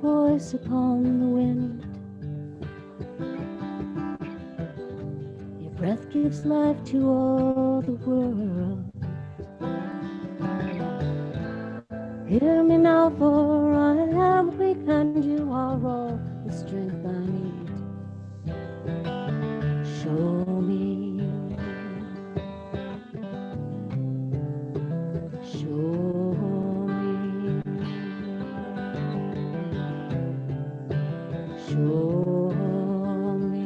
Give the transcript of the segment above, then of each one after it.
voice upon the wind. Your breath gives life to all the world. Hear me now, for I am weak and you are all the strength I need. Show me, show me, show me,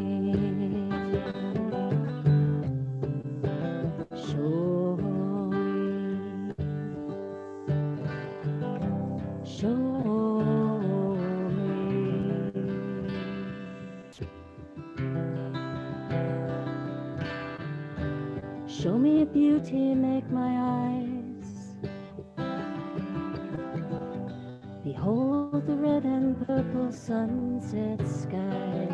show me, show me. Show me beauty, make my eyes behold the red and purple sunset sky.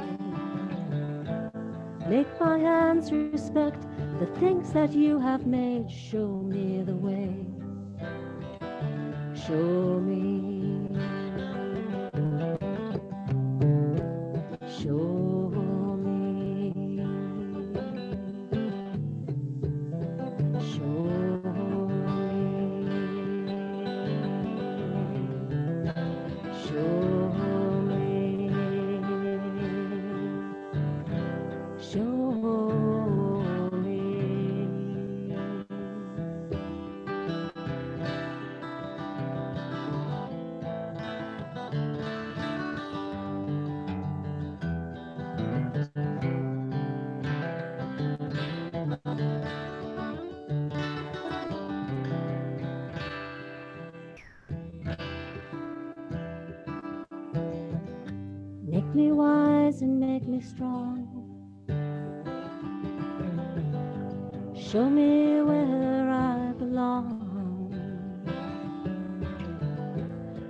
Make my hands respect the things that you have made. Show me the way. Show me. Show me. Show me. Show me. Show me. Make me wise and make me strong. Show me where I belong.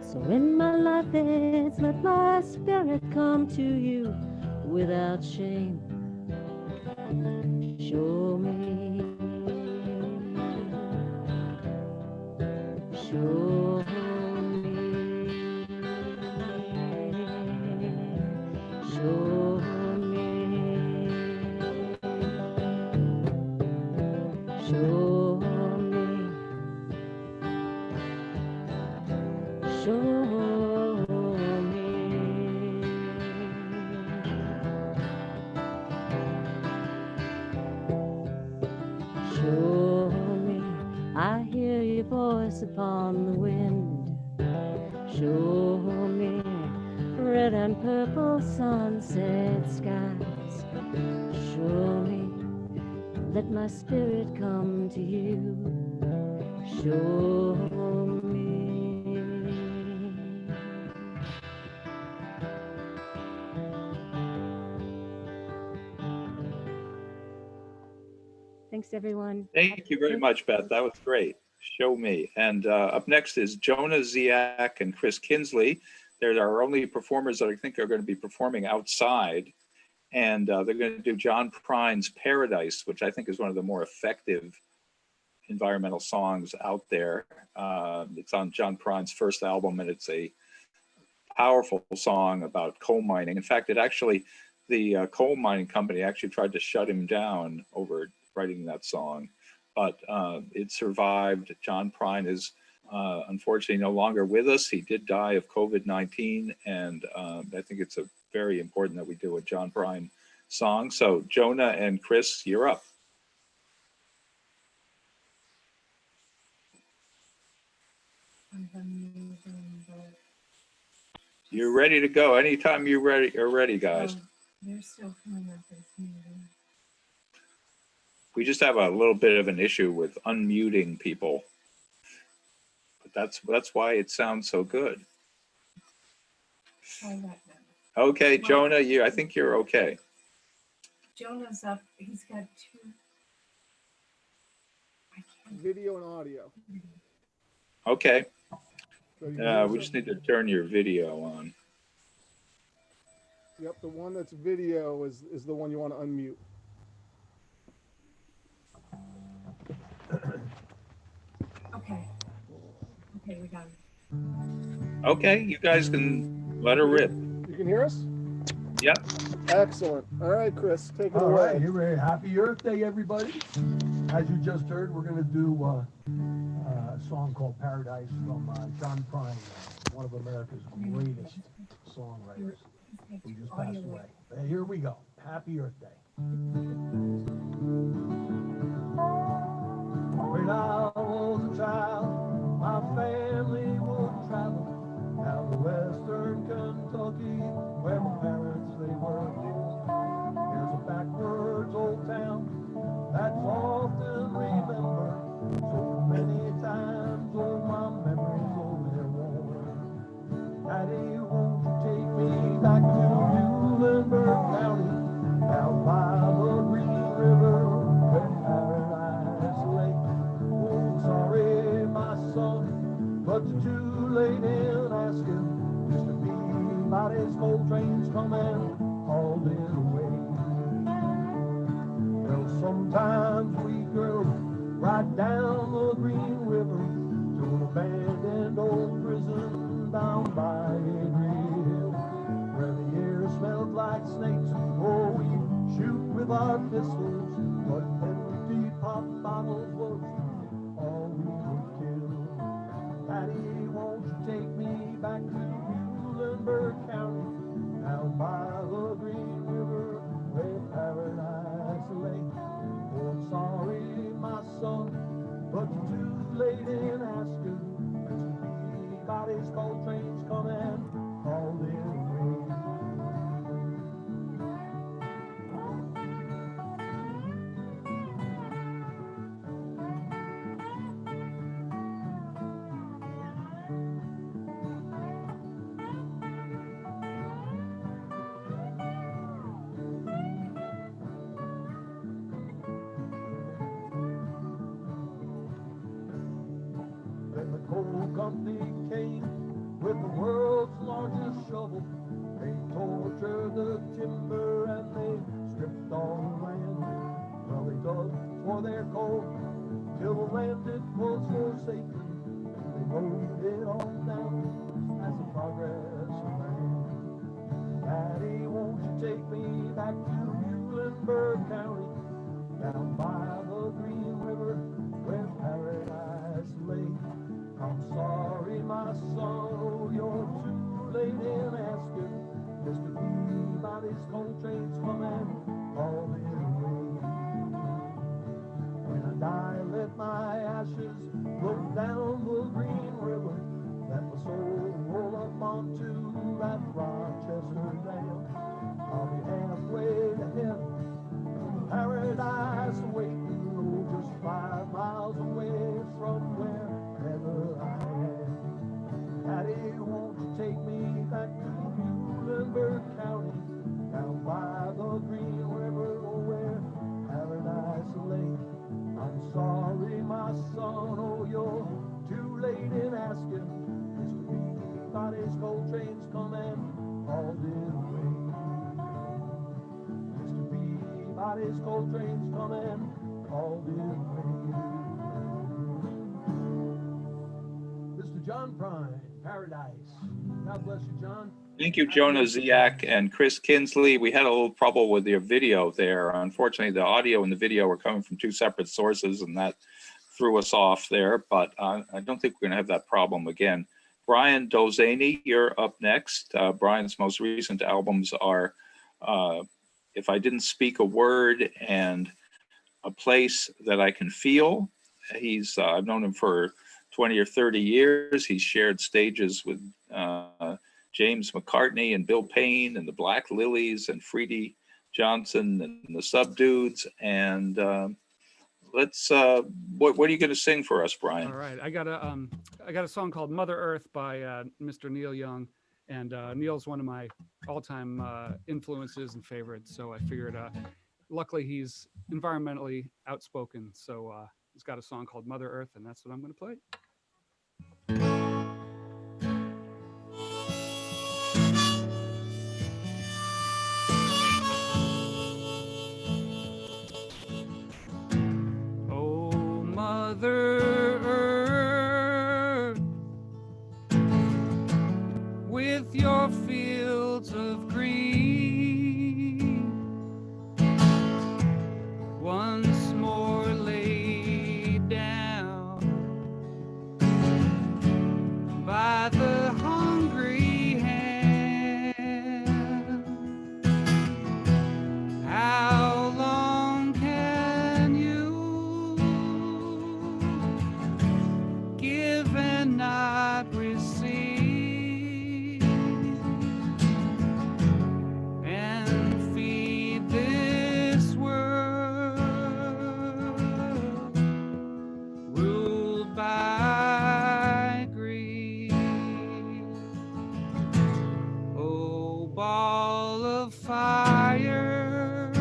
So when my life fades, let my spirit come to you without shame. Show me. Show me. Show me. Show me. Show me. Show me. I hear your voice upon the wind. Show me red and purple sunset skies. Show me, let my spirit come to you. Show me. Thanks, everyone. Thank you very much, Beth. That was great. Show me. And up next is Jona Ziac and Chris Kinsley. They're our only performers that I think are going to be performing outside. And they're going to do John Prine's Paradise, which I think is one of the more effective environmental songs out there. It's on John Prine's first album, and it's a powerful song about coal mining. In fact, it actually, the coal mining company actually tried to shut him down over writing that song, but it survived. John Prine is unfortunately no longer with us. He did die of COVID-19, and I think it's very important that we do a John Prine song. So Jonah and Chris, you're up. You're ready to go. Anytime you're ready, guys. They're still coming up as muted. We just have a little bit of an issue with unmuting people, but that's why it sounds so good. Try that now. Okay, Jonah, I think you're okay. Jonah's up. He's got two. Video and audio. Okay. So We just need to turn your video on. Yep, the one that's video is the one you want to unmute. Okay. Okay, we got it. Okay, you guys can Let her rip. You can hear us? Yep. Excellent. All right, Chris, take it All away. right, here we are. Happy Earth Day, everybody. As you just heard, we're going to do a song called Paradise from John Prine, one of America's greatest songwriters who just passed away. Here we go. Happy Earth Day. When I was a child, my family would travel down to western Kentucky, where my parents, they were killed. There's a backwards old town that's often remembered. So many times, oh, my memories, oh, they're warm. Daddy, won't you take me back to Muhlenberg County, down by the Green River, where paradise lay. Oh, sorry, my son, but you're too late in asking. Used to be about as cold trains come and hauled it away. Well, sometimes we girls ride down the Green River to an abandoned old prison down by Adrian Hill, where the air smelled like snakes. Oh, we shoot with our pistols, but empty pop bottles was all we would kill. Daddy, won't you take me back to Muhlenberg County, down by the Green River, where paradise lay? Oh, I'm sorry, my son, but you're too late in asking. Everybody's cold trains come and hauled it away. Then the coal company came with the world's largest shovel. They tortured the timber and they stripped all the land. Well, they dug for their coal till the land it was forsaken. And they wrote it all down as the progress of man. Daddy, won't you take me back to Muhlenberg County, down by the Green River, where paradise lay? I'm sorry, my son, oh, you're too late in asking. Mr. Peabody's coal trains come and haul it away. When I die, let my ashes float down the Green River, let my soul roll up onto that Rochester Dam. I'll be halfway to heaven, paradise waiting, oh, just 5 miles away from wherever I am. Daddy, won't you take me back to Muhlenberg County, down by the Green River, oh, where paradise lay? I'm sorry, my son, oh, you're too late in asking. Mr. Peabody's coal trains come and hauled it away. Mr. Peabody's coal trains come and hauled it away. Mr. John Prine, Paradise. God bless you, John. Thank you, Jona Ziac and Chris Kinsley. We had a little trouble with your video there. Unfortunately, the audio and the video were coming from 2 separate sources, and that threw us off there, but I don't think we're gonna have that problem again. Brian Dolzani, you're up next. Brian's most recent albums are If I Didn't Speak a Word and A Place That I Can Feel. I've known him for 20 or 30 years. He's shared stages with James McCartney and Bill Payne and the Black Lilies and Freddie Johnson and the Subdudes. And what are you going to sing for us, Brian? All right, I got a song called Mother Earth by Mr. Neil Young, and Neil's one of my all-time influences and favorites. So I figured, luckily he's environmentally outspoken, so he's got a song called Mother Earth, and that's what I'm going to play. Mother Earth, with your fields of green once more laid down by the hungry hand. How long can you give and not receive, and feed this world ruled by greed? Oh, ball of fire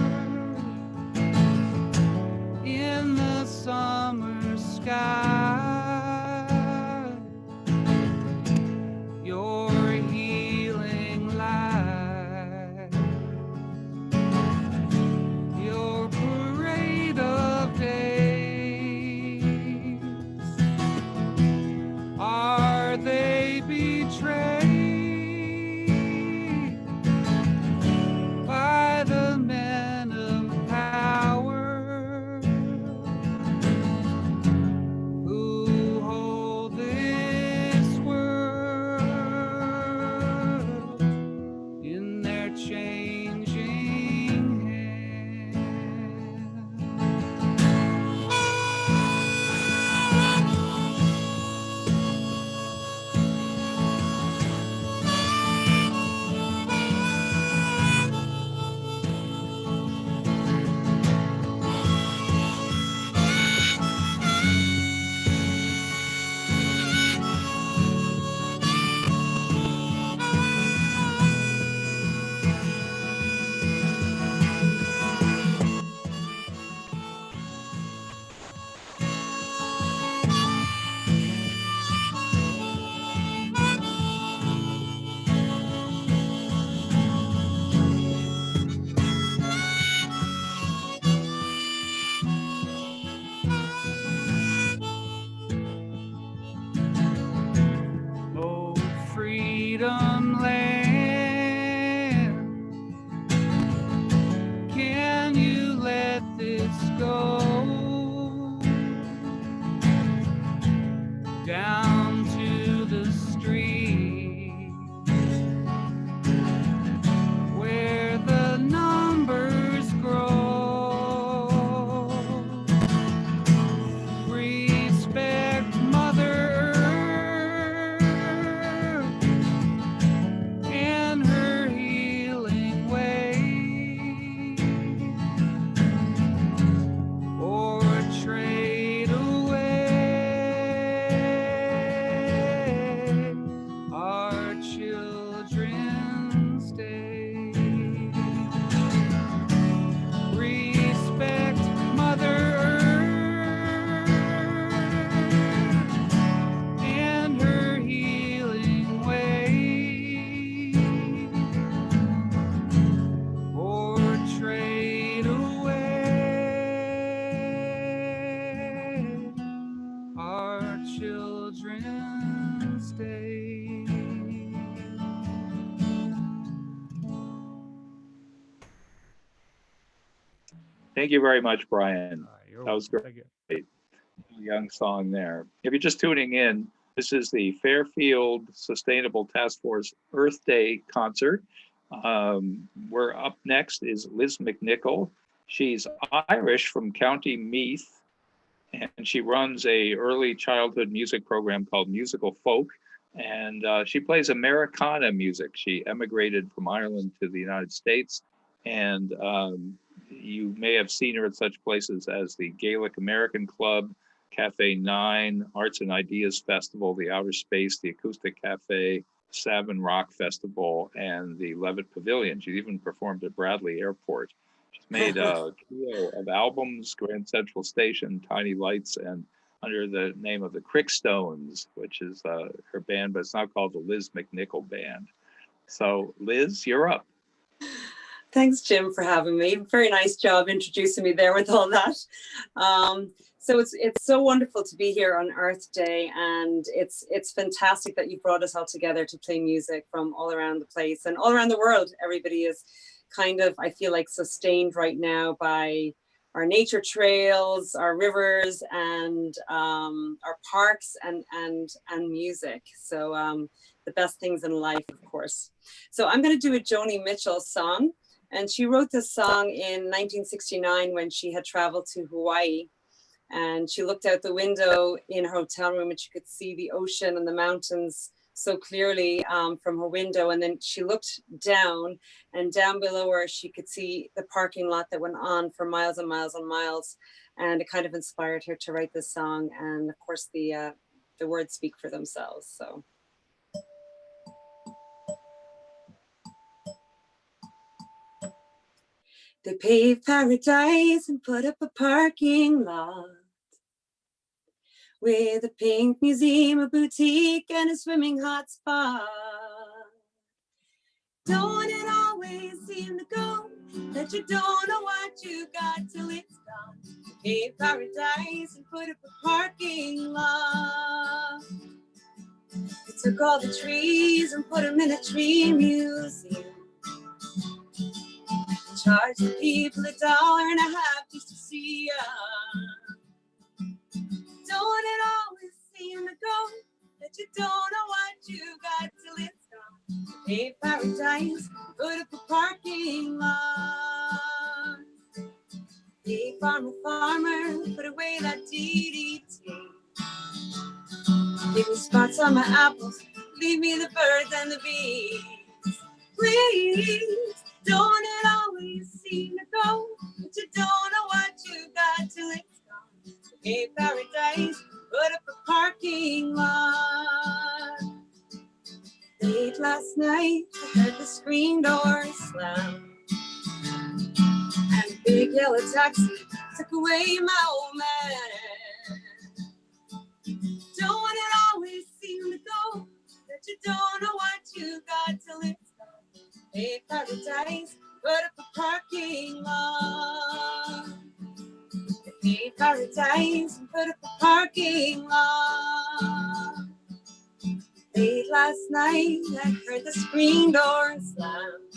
in the summer sky, your healing light, your parade of days, are they betrayed by the men of power who hold this world in their changing hands? Oh, freedom land, can you let this go down to the street where the numbers grow? Respect Mother Earth and her healing way, or trade away our children's day. Respect Mother Earth and her healing way, or trade away our children's day. Thank you very much, Brian. You're That was welcome. Thank you. Young song there. If you're just tuning in, this is the Fairfield Sustainable Task Force Earth Day concert. We're up next is Liz McNichol. She's Irish from County Meath, and she runs a early childhood music program called Musical Folk, and she plays Americana music. She emigrated from Ireland to the United States, and you may have seen her at such places as the Gaelic American Club, Cafe 9, Arts and Ideas Festival, the Outer Space, the Acoustic Cafe, Savin Rock Festival, and the Levitt Pavilion. She's even performed at Bradley Airport. She's made a trio of albums, Grand Central Station, Tiny Lights, and under the name of the Crickstones, which is her band, but it's now called the Liz McNichol Band. So Liz, you're up. Thanks, Jim, for having me. Very nice job introducing me there with all that. So it's so wonderful to be here on Earth Day, and it's fantastic that you brought us all together to play music from all around the place and all around the world. Everybody is kind of, I feel like, sustained right now by our nature trails, our rivers, and our parks and music. So the best things in life, of course. So I'm going to do a Joni Mitchell song. And she wrote this song in 1969 when she had traveled to Hawaii. And she looked out the window in her hotel room and she could see the ocean and the mountains so clearly from her window. And then she looked down, and down below her, she could see the parking lot that went on for miles and miles and miles. And it kind of inspired her to write this song. And of course, the words speak for themselves. So. They paved paradise and put up a parking lot with a pink museum, a boutique, and a swimming hot spot. Don't it always seem to go that you don't know what you got till it's gone? They paved paradise and put up a parking lot. They took all the trees and put them in a tree museum. Charge the people $1.50 just to see ya. Don't it always seem to go that you don't know what you got till it's gone? They paved paradise, put up a parking lot. Hey, farmer, put away that DDT. Give me spots on my apples, leave me the birds and the bees. Please. Don't it always seem to go that you don't know what you got till it's gone? Hey, paradise, put up a parking lot. Late last night, I heard the screen door slam, and a big yellow taxi took away my old man. Don't it always seem to go that you don't know what you got till it's gone? Hey, paradise, put up a parking lot. Hey, paradise, put up a parking lot. Late last night, I heard the screen door slam,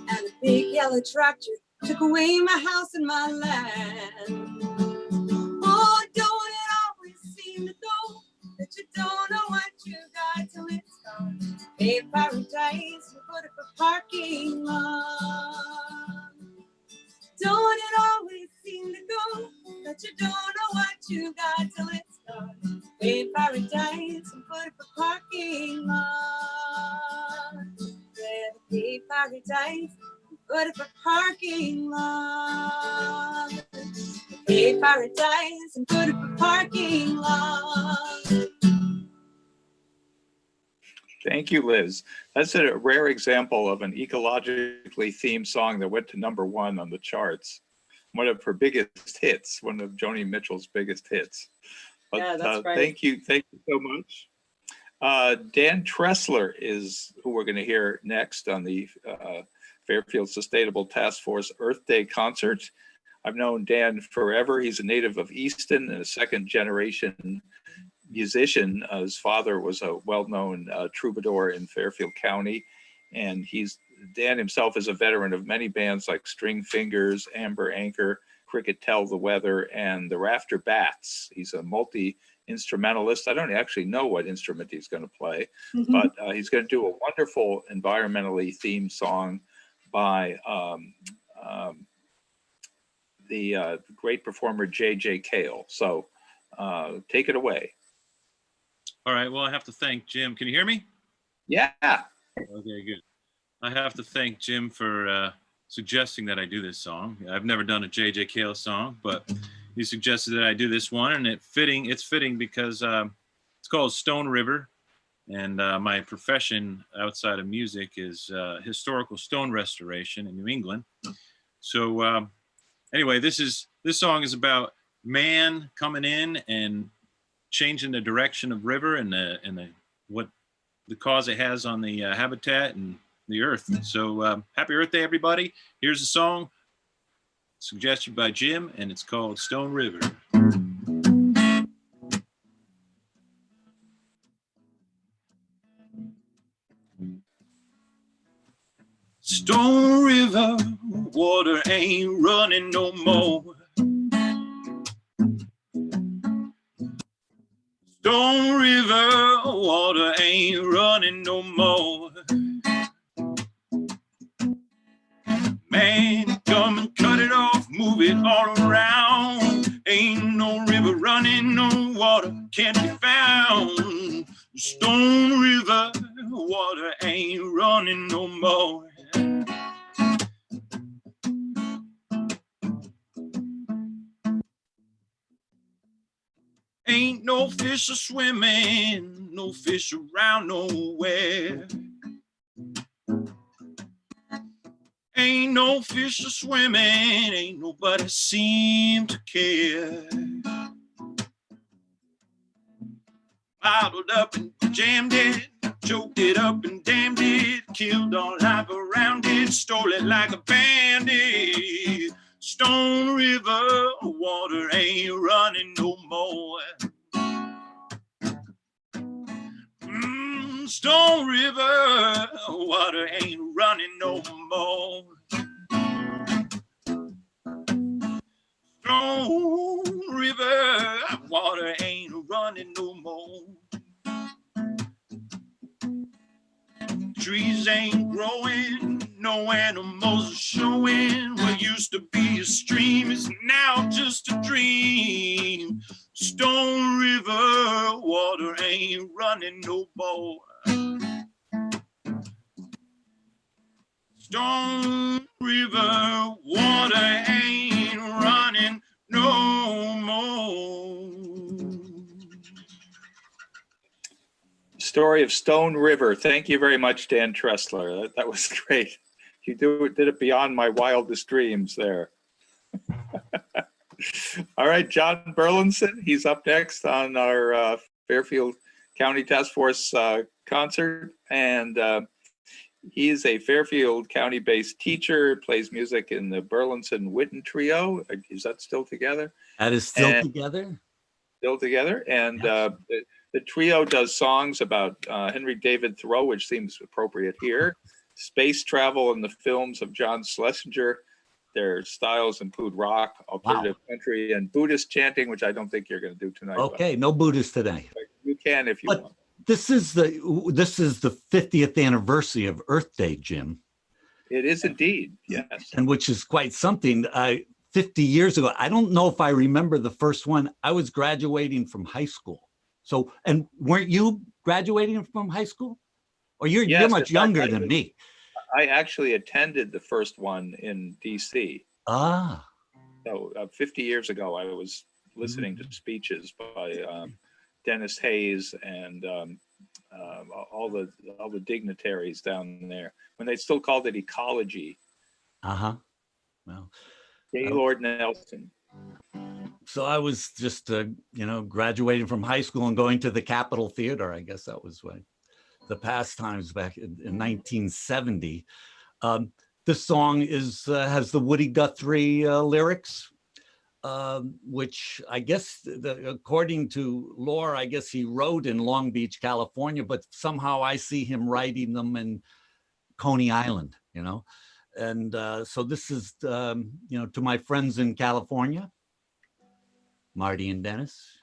and a big yellow tractor took away my house and my land. Oh, don't it always seem to go that you don't know what you got till it's gone? Hey, paradise, put up a parking lot. Don't it always seem to go that you don't know what you got till it's gone? Hey, paradise, put up a parking lot. Yeah, hey, paradise, put up a parking lot. Hey, paradise, and put up a parking lot. Thank you, Liz. That's a rare example of an ecologically themed song that went to #1 on the charts. One of her biggest hits, one of Joni Mitchell's biggest hits. But, yeah, that's right. Thank you so much. Dan Tressler is who we're going to hear next on the Fairfield Sustainable Task Force Earth Day concert. I've known Dan forever. He's a native of Easton and a second-generation musician. His father was a well-known troubadour in Fairfield County, and Dan himself is a veteran of many bands like String Fingers, Amber Anchor, Cricket Tell the Weather, and the Rafter Bats. He's a multi-instrumentalist. I don't actually know what instrument he's going to play, but he's going to do a wonderful environmentally themed song by the great performer J.J. Cale. So take it away. All right, well, I have to thank Jim. Can you hear me? Yeah. Okay, good. I have to thank Jim for suggesting that I do this song. I've never done a J.J. Cale song, but he suggested that I do this one, and it's fitting because it's called Stone River, and my profession outside of music is historical stone restoration in New England. So anyway, this song is about man coming in and changing the direction of river and what the cause it has on the habitat and the earth. So happy Earth Day, everybody. Here's a song suggested by Jim, and it's called Stone River. Stone River, water ain't running no more. Stone River, water ain't running no more. Man, come and cut it off, move it all around. Ain't no river running, no water can't be found. Stone River, water ain't running no more. Ain't no fish a swimming, no fish around nowhere. Ain't no fish a swimming, ain't nobody seem to care. Bottled up and jammed it, choked it up and damned it, killed all life around it, stole it like a bandit. Stone River, water ain't running no more. Stone River, water ain't running no more. Stone River, water ain't running no more. Trees ain't growing, no animals are showing. What used to be a stream is now just a dream. Stone River, water ain't running no more. Stone River, water ain't running no more. Story of Stone River. Thank you very much, Dan Tressler. That was great. You did it beyond my wildest dreams there. All right, John Burlinson, he's up next on our Fairfield County Task Force concert, and he's a Fairfield County-based teacher, plays music in the Burlinson-Witten Trio. Is that still together? That is still together? Still together, and yes. The trio does songs about Henry David Thoreau, which seems appropriate here, space travel and the films of John Schlesinger. Their styles include rock, alternative country, and Buddhist chanting, which I don't think you're going to do tonight. Okay, no Buddhist today. You can if you want. This is the 50th anniversary of Earth Day, Jim. It is indeed, yes. And which is quite something. 50 years ago, I don't know if I remember the first one. I was graduating from high school. So, and weren't you graduating from high school? Or you're much younger than me. I actually attended the first one in DC. Ah. So 50 years ago, I was listening to speeches by Dennis Hayes and all the dignitaries down there when they still called it ecology. Well, Gaylord Nelson. So I was just graduating from high school and going to the Capitol Theater. I guess that was when the pastimes back in 1970. This song has the Woody Guthrie lyrics, which I guess, according to lore, I guess he wrote in Long Beach, California, but somehow I see him writing them in Coney Island, And so this is, to my friends in California, Marty and Dennis,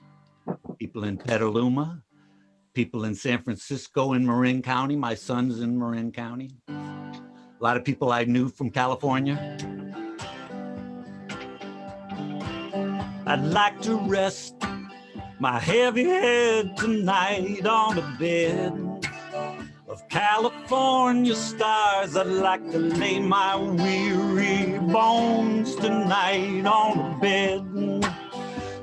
people in Petaluma, people in San Francisco and Marin County. My son's in Marin County. A lot of people I knew from California. I'd like to rest my heavy head tonight on a bed of California stars. I'd like to lay my weary bones tonight on a bed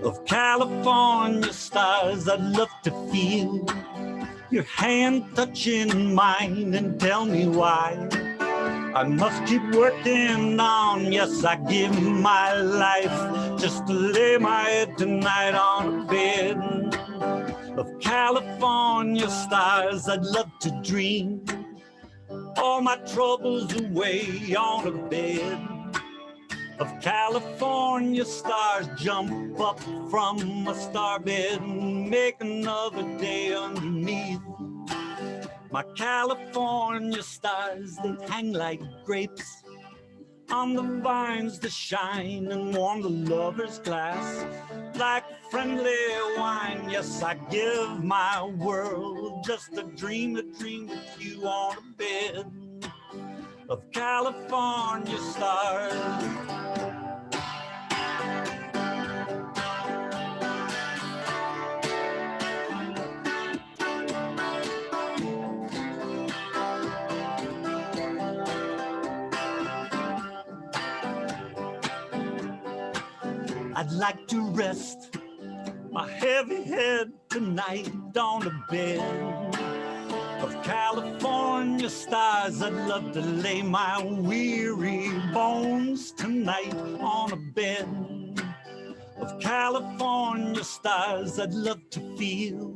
of California stars. I'd love to feel your hand touching mine and tell me why I must keep working on. Yes, I give my life just to lay my head tonight on a bed of California stars. I'd love to dream all my troubles away on a bed of California stars. Jump up from a star bed and make another day underneath. My California stars, they hang like grapes on the vines that shine and warm the lover's glass like friendly wine. Yes, I give my world just a dream with you on a bed of California stars. I'd like to rest my heavy head tonight on a bed of California stars. I'd love to lay my weary bones tonight on a bed of California stars. I'd love to feel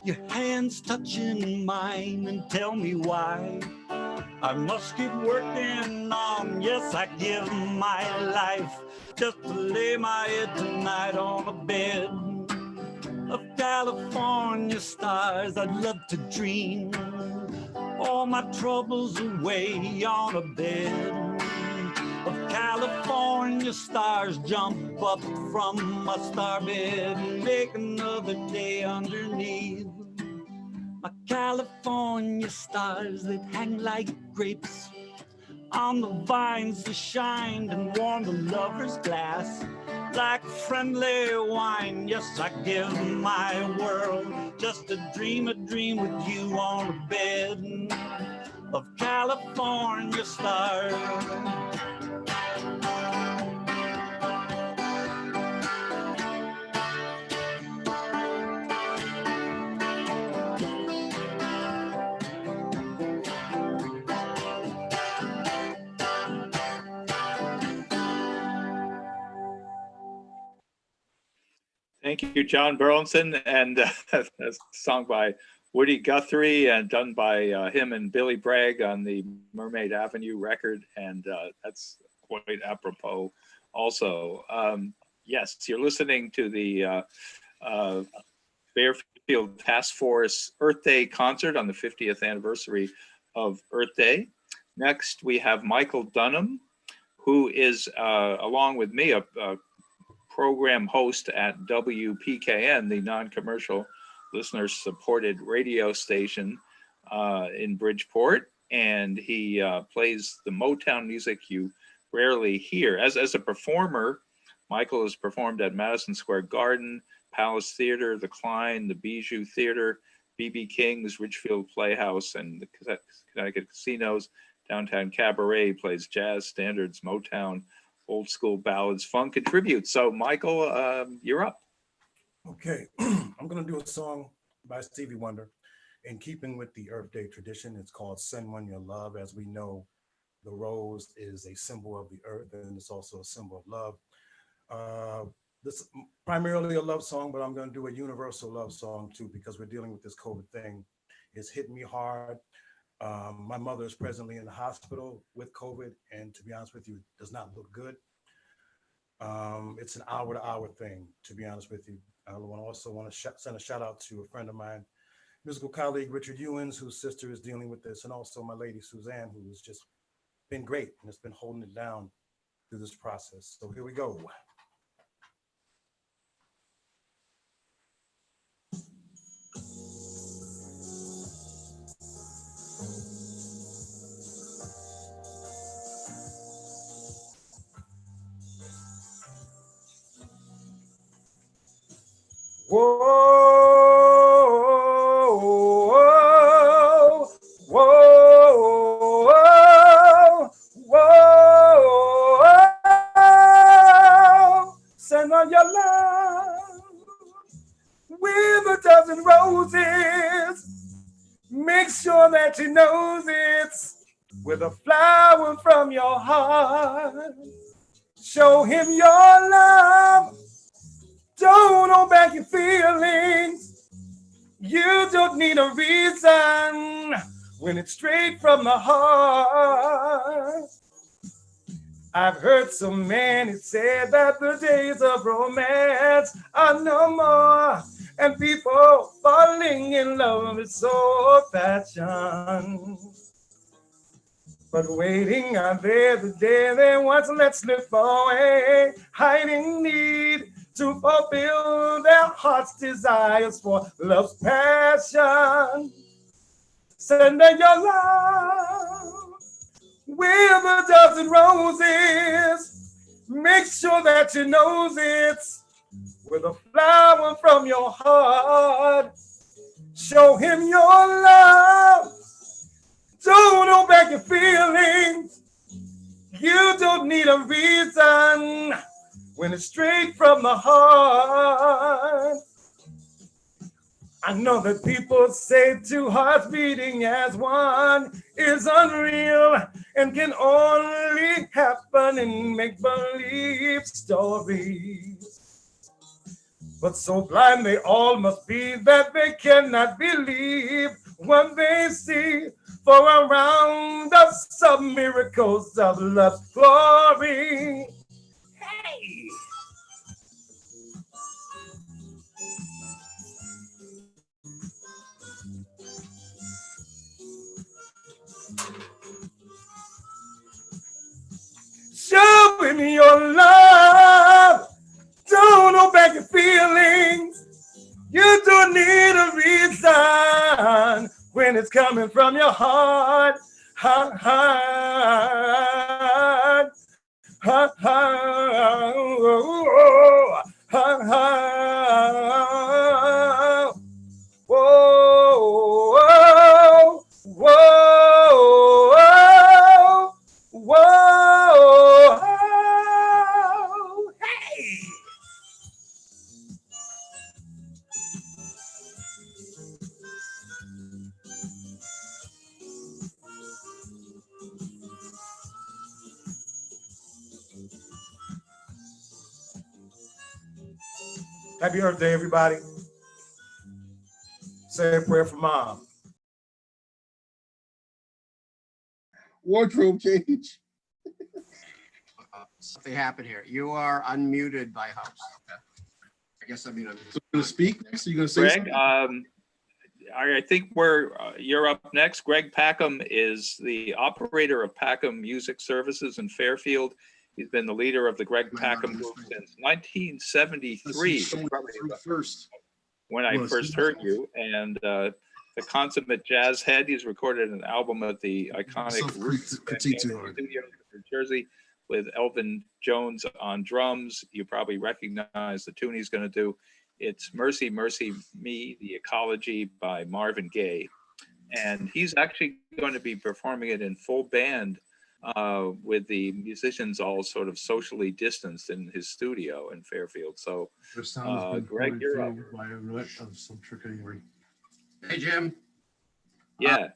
your hands touching mine and tell me why I must keep working on. Yes, I give my life just to lay my head tonight on a bed of California stars. I'd love to dream all my troubles away on a bed of California stars. Jump up from my star bed and make another day underneath. My California stars that hang like grapes on the vines that shine and warm the lover's glass like friendly wine. Yes, I give my world just a dream with you on a bed of California stars. Thank you, John Burlinson, and that's a song by Woody Guthrie and done by him and Billy Bragg on the Mermaid Avenue record, and that's quite apropos also. Yes, you're listening to the Fairfield Task Force Earth Day concert on the 50th anniversary of Earth Day. Next, we have Michael Dunham, who is, along with me, a program host at WPKN, the non-commercial listener-supported radio station in Bridgeport, and he plays the Motown music you rarely hear. As a performer, Michael has performed at Madison Square Garden, Palace Theater, the Klein, the Bijou Theater, B.B. King's, Ridgefield Playhouse, and the Connecticut Casinos. Downtown Cabaret plays jazz, standards, Motown, old school ballads, funk, and tribute. So Michael, you're up. Okay, I'm gonna do a song by Stevie Wonder in keeping with the Earth Day tradition. It's called Send One Your Love. As we know, the rose is a symbol of the earth and it's also a symbol of love. This is primarily a love song, but I'm gonna do a universal love song too, because we're dealing with this COVID thing. It's hitting me hard. My mother is presently in the hospital with COVID, and to be honest with you, it does not look good. It's an hour-to-hour thing, to be honest with you. I also want to send a shout out to a friend of mine, musical colleague Richard Ewins, whose sister is dealing with this, and also my lady Suzanne, who has just been great and has been holding it down through this process. So here we go. Whoa, whoa, whoa, whoa, whoa. Send on your love with a dozen roses. Make sure that she knows it's with a flower from your heart. Show him your love. Don't hold back your feelings. You don't need a reason when it's straight from the heart. I've heard so many say that the days of romance are no more, and people falling in love is so old-fashioned. But waiting are there the day they once let slip away, hiding need to fulfill their heart's desires for love's passion. Send her your love with a dozen roses. Make sure that you knows it's with a flower from your heart. Show him your love. Don't hold back your feelings. You don't need a reason when it's straight from the heart. I know that people say two hearts beating as one is unreal and can only happen in make-believe stories. But so blind they all must be that they cannot believe what they see. For around us are miracles of love's glory. Hey! Show him your love. Don't hold back your feelings. You don't need a reason when it's coming from your heart. Heart, heart, heart, heart, heart, heart. Whoa, whoa, whoa, whoa, hey! Happy Earth Day, everybody. Say a prayer for Mom. Wardrobe change. Something happened here. You are unmuted by host. Okay. I guess I'm unmuted. So you're gonna speak next? Are you gonna say Greg, something? I think you're up next. Greg Packham is the operator of Packham Music Services in Fairfield. He's been the leader of the Greg Packham group since 1973. First. When I first heard you, and the consummate jazz head. He's recorded an album at the iconic studio in New Jersey with Elvin Jones on drums. You probably recognize the tune he's going to do. It's Mercy, Mercy Me, The Ecology by Marvin Gaye. And he's actually going to be performing it in full band with the musicians all sort of socially distanced in his studio in Fairfield. So, Greg, you're up. Hey, Jim. Yeah.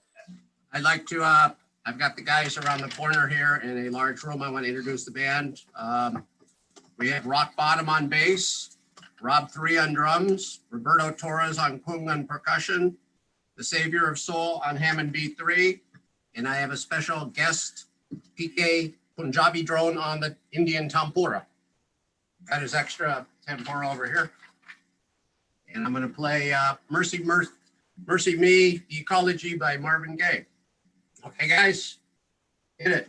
I'd like to, I've got the guys around the corner here in a large room. I want to introduce the band. We have Rock Bottom on bass, Rob 3 on drums, Roberto Torres on conga and percussion, The Savior of Soul on Hammond B3, and I have a special guest, PK Punjabi drone on the Indian Tampura. Got his extra tempura over here. And I'm going to play Mercy Me, The Ecology by Marvin Gaye. Okay, guys, hit it.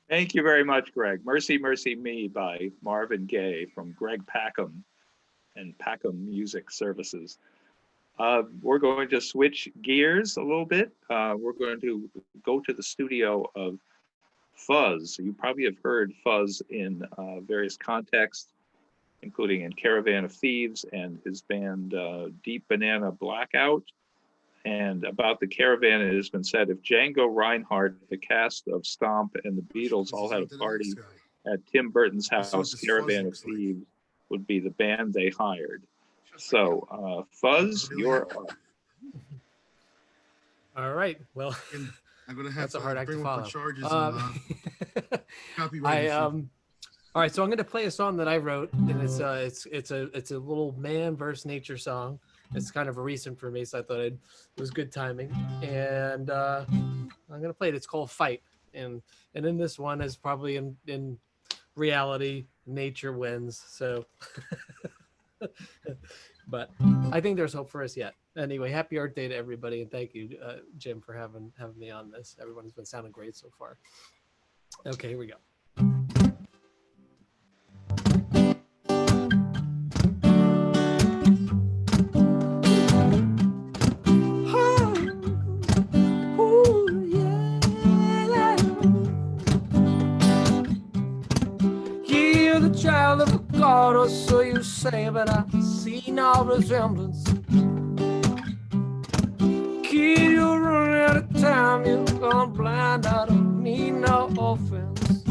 Thank you very much, Greg. Mercy, Mercy Me by Marvin Gaye from Greg Packham and Packham Music Services. We're going to switch gears a little bit. We're going to go to the studio of Fuzz. You probably have heard Fuzz in various contexts, including in Caravan of Thieves and his band Deep Banana Blackout. And about the Caravan, it has been said, if Django Reinhardt, the cast of Stomp, and the Beatles all had a party at Tim Burton's house, Caravan of Thieves would be the band they hired. So, Fuzz, you're up. All right. Well, I'm gonna have that's to a hard act to follow. Charges all right, so I'm going to play a song that I wrote, and it's a little man versus nature song. It's kind of recent for me, so I thought it was good timing. And I'm going to play it. It's called Fight. And in this one, is probably in reality, nature wins. So, but I think there's hope for us yet. Anyway, happy Art Day to everybody, and thank you, Jim, for having me on this. Everyone's been sounding great so far. Okay, here we go. Child of a god, or so you say, but I see no resemblance. Kid, you're running out of time, you're gone blind, I don't need no offense.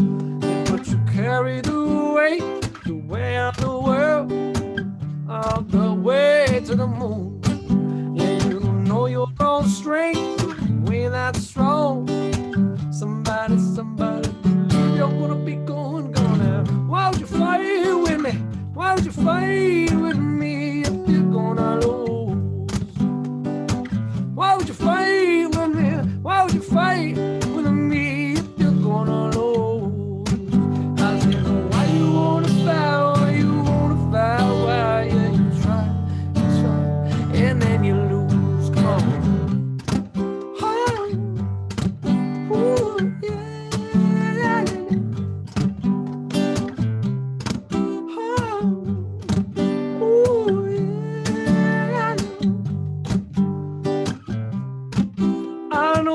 But you carry the weight of the world, all the way to the moon. Yeah, you know your own strength, way that strong. Somebody, you're gonna be going now. Why would you fight with me? Why would you fight with me if you're gonna lose? Why would you fight with me? Why would you fight with me if you're gonna lose? I said, why you wanna fight? Why you wanna fight? Why you try, and then you lose. Come on. Ooh, yeah.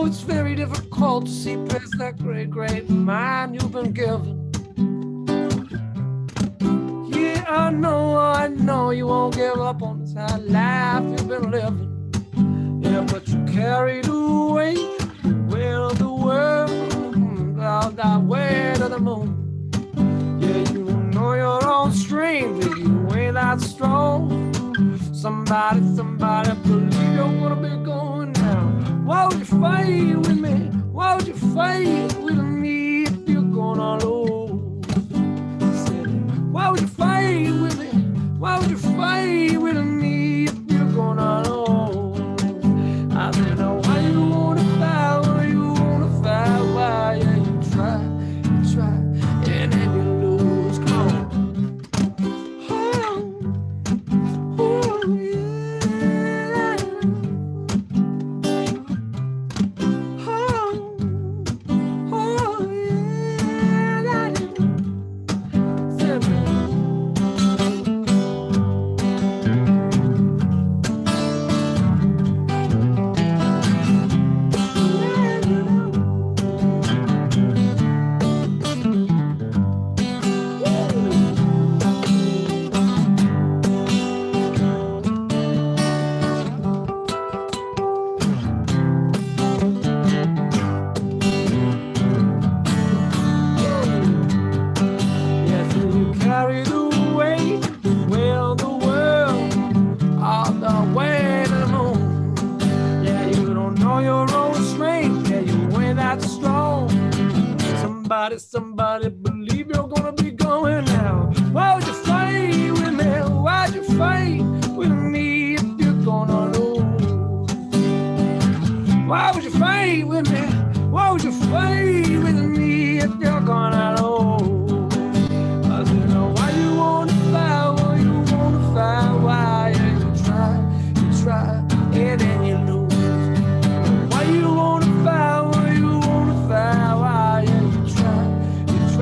It's very difficult to see past that that great mind you've been given. Yeah, I know you won't give up on this high life you've been living. Yeah, but you carry the weight, well, the world, out that way to the moon. Yeah, you know your own strength, but you ain't that strong. Somebody, believe you're gonna be going down. Why would you fight with me? Why would you fight with me if you're gonna lose? I said, why would you fight with me? Why would you fight with me if you're gonna lose? I said, now why you wanna fight? Why you wanna fight? Why? Yeah, you try, and then you lose. Come on. Somebody believe you're gonna be going now. Why would you fight with me? Why'd you fight with me if you're gonna lose? Why would you fight with me? Why would you fight with me if you're gonna lose? I said, no, why you wanna fight? Why you wanna fight? Why? Yeah, you try, and then you lose. Why you wanna fight? Why you wanna fight? Why? Yeah,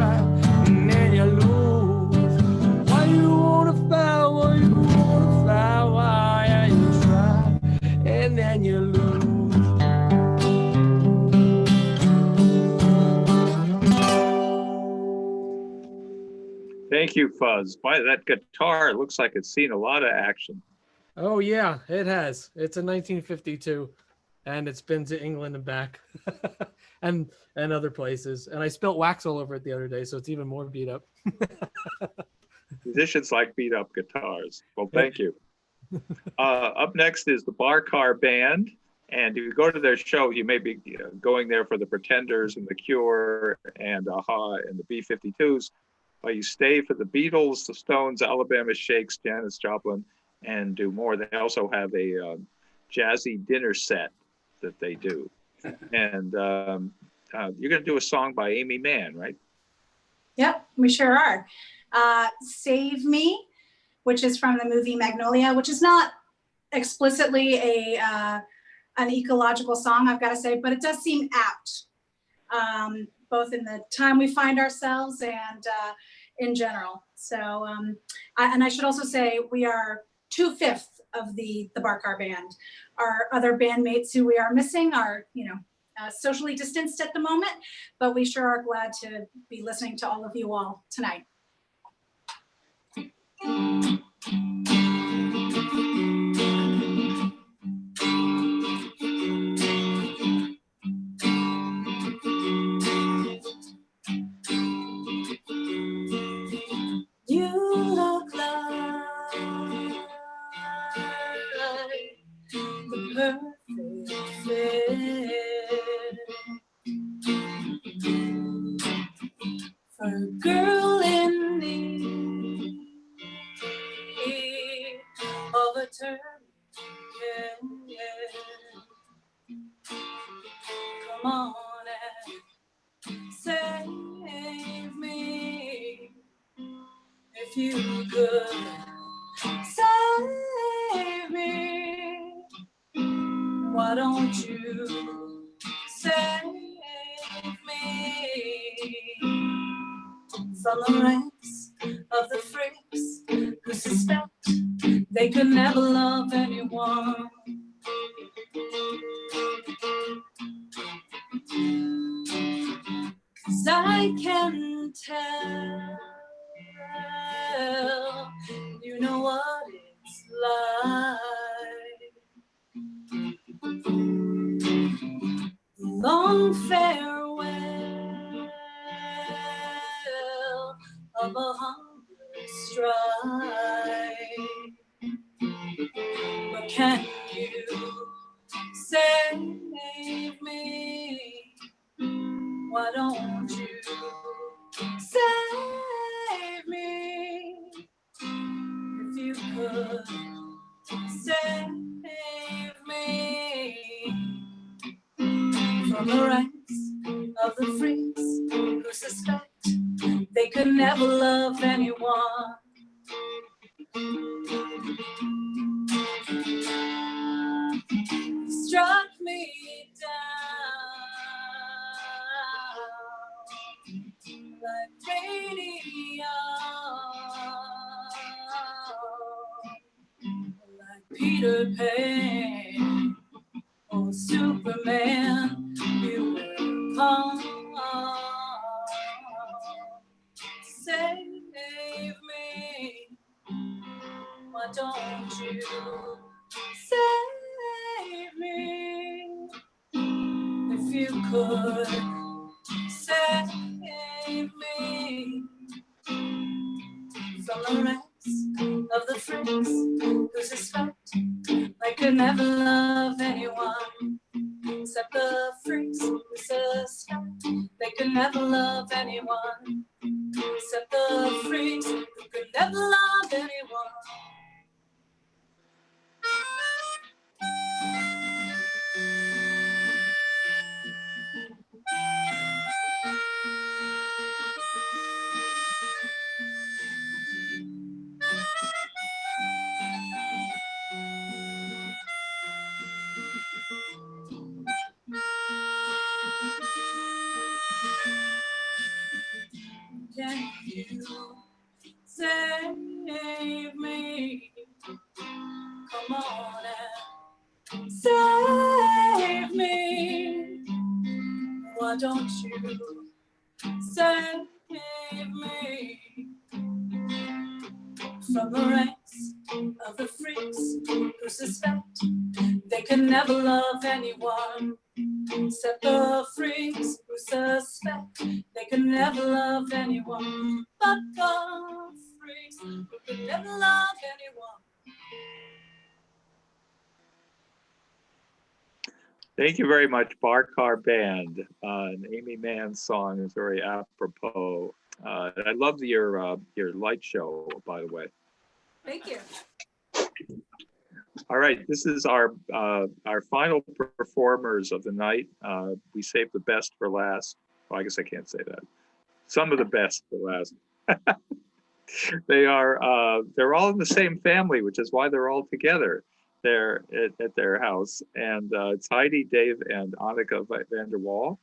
and then you lose. Why you wanna fight? Why you wanna fight? Why you try, and then you lose. Thank you, Fuzz. Boy, that guitar looks like it's seen a lot of action. Oh yeah, it has. It's a 1952, and it's been to England and back, and other places. And I spilt wax all over it the other day, so it's even more beat up. Musicians like beat up guitars. Well, thank you. Up next is the Bar Car Band. And if you go to their show, you may be going there for the Pretenders and the Cure and Aha and the B-52s. You stay for the Beatles, the Stones, Alabama Shakes, Janis Joplin, and do more. They also have a jazzy dinner set that they do. And you're going to do a song by Amy Mann, right? Yep, we sure are. Save Me, which is from the movie Magnolia, which is not explicitly an ecological song, I've got to say, but it does seem apt, both in the time we find ourselves and in general. So, and I should also say we are 2/5 of the Bar Car Band. Our other bandmates who we are missing are, socially distanced at the moment, but we sure are glad to be listening to all of you all tonight. You look like the perfect fit for a girl in need of a turn. Come on and save me if you could. Save me. Why don't you save me from the ranks of the freaks who suspect they could never love anyone? I can tell. You know what it's like. Long farewell of a hunger strike. But can you save me? Why don't you save me? If you could save me from the ranks of the freaks who suspect they could never love anyone. Struck me down like radio, like Peter Pan or Superman. You will come, save me. Why don't you save me? If you could save me from the ranks of the freaks who suspect they could never love anyone, except the freaks who suspect they could never love anyone, except the freaks who could never love anyone. Can you save me? Come on and save me. Why don't you save me from the ranks of the freaks who suspect they can never love anyone, except the freaks who suspect they can never love anyone, but the freaks who can never love anyone. Thank you very much, Bar Car Band. An Amy Mann song is very apropos. I love your light show, by the way. Thank you. All right, this is our final performers of the night. We saved the best for last. Well, I guess I can't say that. Some of the best for last. They're all in the same family, which is why they're all together there at their house. And it's Heidi, Dave, and Anika Vanderwal.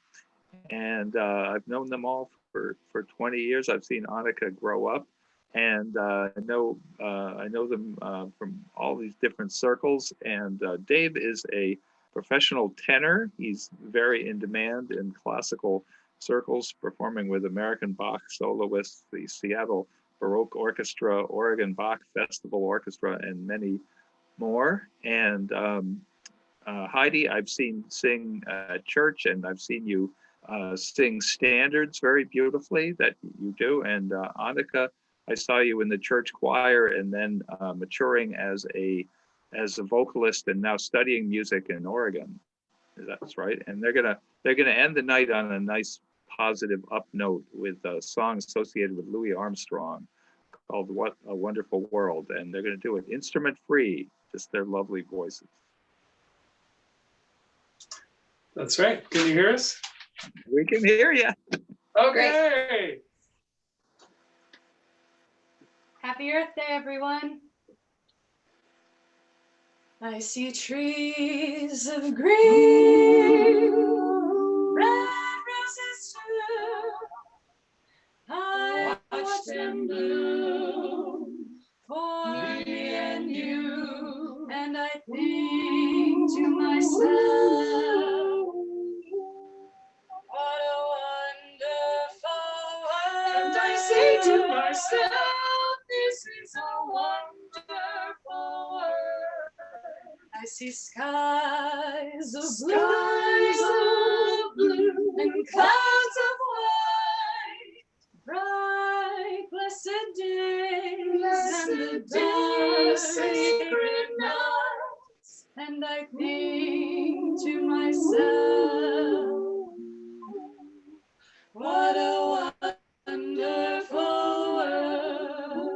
And I've known them all for 20 years. I've seen Anika grow up, and I know them from all these different circles. And Dave is a professional tenor. He's very in demand in classical circles, performing with American Bach soloists, the Seattle Baroque Orchestra, Oregon Bach Festival Orchestra, and many more. And Heidi, I've seen sing at church, and I've seen you sing standards very beautifully that you do. And Anika, I saw you in the church choir, and then maturing as a vocalist, and now studying music in Oregon. That's right. And they're gonna end the night on a nice positive up note with a song associated with Louis Armstrong called "What a Wonderful World," and they're gonna do it instrument free, just their lovely voices. That's right. Can you hear us? We can hear you. Okay. Great. Happy Earth Day, everyone. I see trees of green, red roses too. I watch them bloom for me and you, and I think to myself, what a wonderful to myself, this is a wonderful world. I see skies of blue and clouds of white, bright, blessed days and the dark, sacred nights. And I think to myself, what a wonderful world.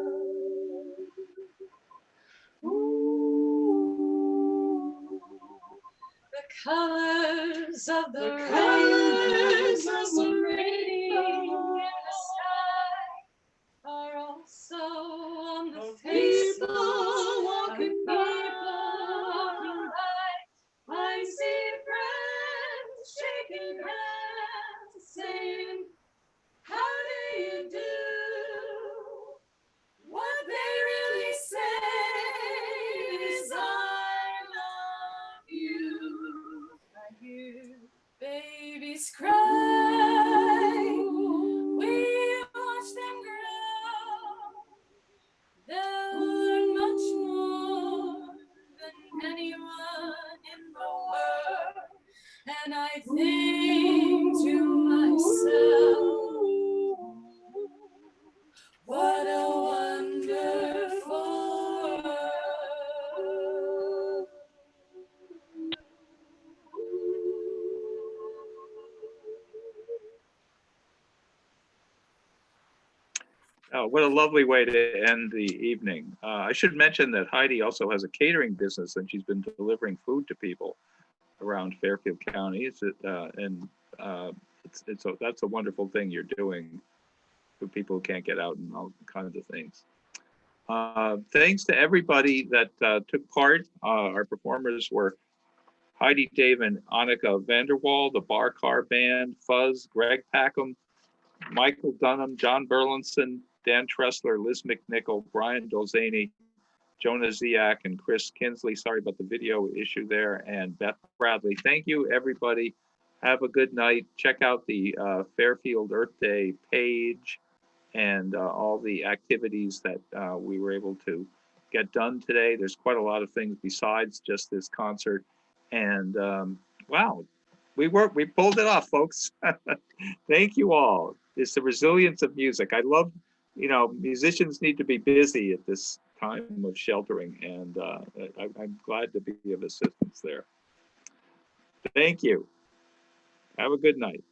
The colors of the rainbow in the sky are also on the people walking by. I see friends shaking hands, saying, how do you do? What they really say is, I love you. I hear babies cry, we watch them grow. They'll learn much more than anyone in the world. And I think to myself, what a wonderful world. Oh, what a lovely way to end the evening. I should mention that Heidi also has a catering business and she's been delivering food to people around Fairfield County. That's a wonderful thing you're doing for people who can't get out and all kinds of things. Thanks to everybody that took part. Our performers were Heidi, Dave, and Anika Vanderwal, the Bar Car Band, Fuzz, Greg Packham, Michael Dunham, John Burlinson, Dan Tressler, Liz McNicholl, Brian Dolzani, Jona Ziac, and Chris Kinsley. Sorry about the video issue there, and Beth Bradley. Thank you, everybody. Have a good night. Check out the Fairfield Earth Day page and all the activities that we were able to get done today. There's quite a lot of things besides just this concert. And wow, we pulled it off, folks. Thank you all. It's the resilience of music. I love, musicians need to be busy at this time of sheltering, and I'm glad to be of assistance there. Thank you. Have a good night.